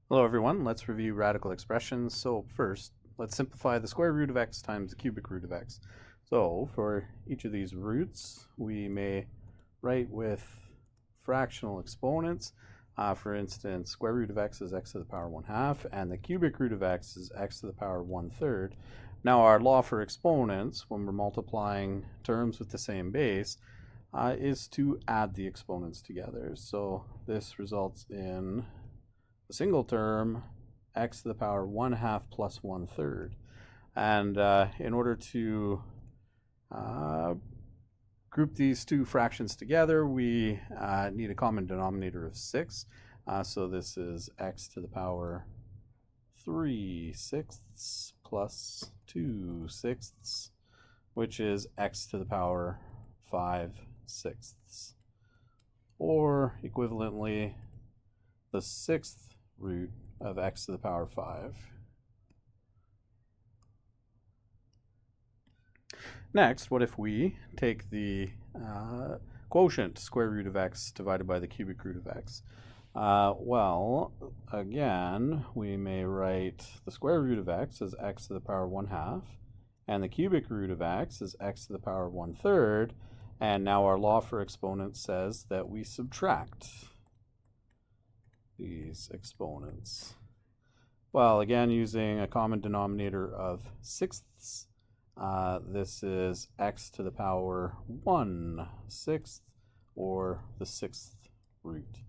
Hello everyone, let's review radical expressions. So first, let's simplify the square root of x times the cubic root of x. So for each of these roots, we may write with fractional exponents. For instance, square root of x is x to the power 1/2, and the cubic root of x is x to the power 1/3. Now our law for exponents, when we're multiplying terms with the same base, is to add the exponents together. So this results in a single term, x to the power 1/2 plus 1/3. And in order to group these two fractions together, we need a common denominator of 6. So this is x to the power 3/6 plus 2/6, which is x to the power 5/6. Or equivalently, the sixth root of x to the power 5. Next, what if we take the quotient square root of x divided by the cubic root of x? Well, again, we may write the square root of x as x to the power 1/2, and the cubic root of x is x to the power 1/3, and now our law for exponents says that we subtract these exponents. Well, again, using a common denominator of sixths, this is x to the power 1/6, or the sixth root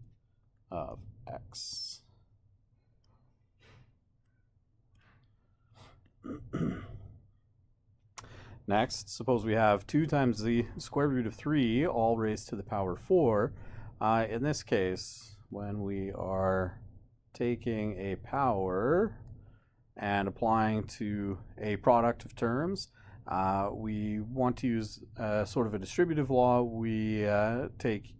of x. Next, suppose we have 2 times the square root of 3, all raised to the power 4. In this case, when we are taking a power and applying to a product of terms, we want to use sort of a distributive law. We take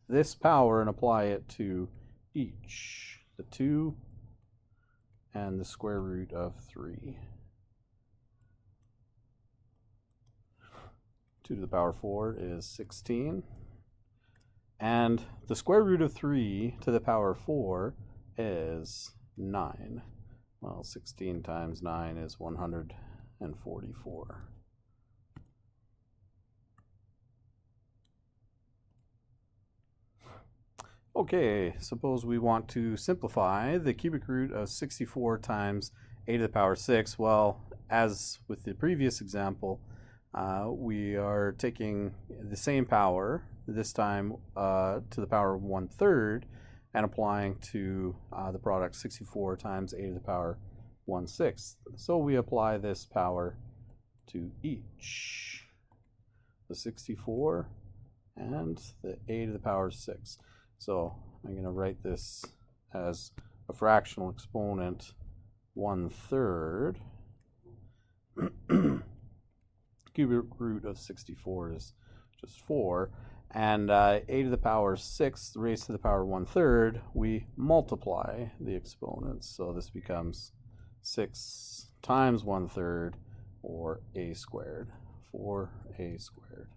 this power and apply it to each, the 2 and the square root of 3. 2 to the power 4 is 16. And the square root of 3 to the power 4 is 9. Well, 16 times 9 is 144. Okay, suppose we want to simplify the cubic root of 64 times a to the power 6. Well, as with the previous example, we are taking the same power, this time to the power 1/3, and applying to the product 64 times a to the power 1/6. So we apply this power to each, the 64 and the a to the power 6. So I'm going to write this as a fractional exponent 1/3. Cubic root of 64 is just 4. And a to the power 6 raised to the power 1/3, we multiply the exponents. So this becomes 6 times 1/3, or a squared, 4a squared.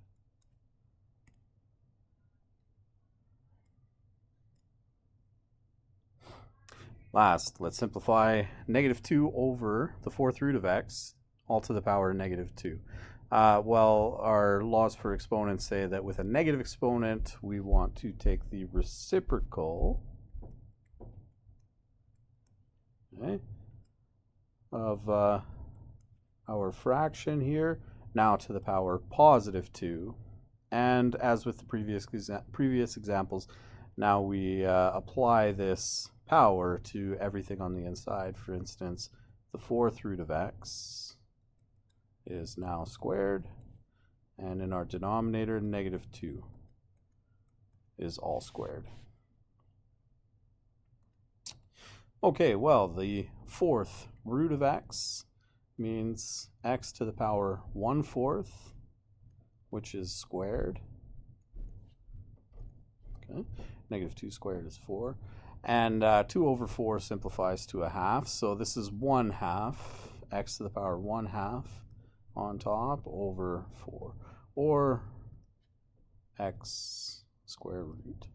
Last, let's simplify -2 over the 4th root of x, all to the power -2. Well, our laws for exponents say that with a negative exponent, we want to take the reciprocal, okay, of our fraction here, now to the power +2. And as with the previous examples, now we apply this power to everything on the inside. For instance, the 4th root of x is now squared, and in our denominator, -2 is all squared. Okay, well, the 4th root of x means x to the power 1/4, which is squared. Okay, -2 squared is 4. And 2 over 4 simplifies to a half, so this is 1/2, x to the power 1/2 on top over 4, or x square root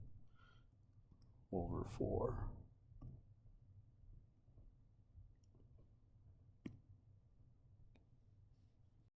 over 4.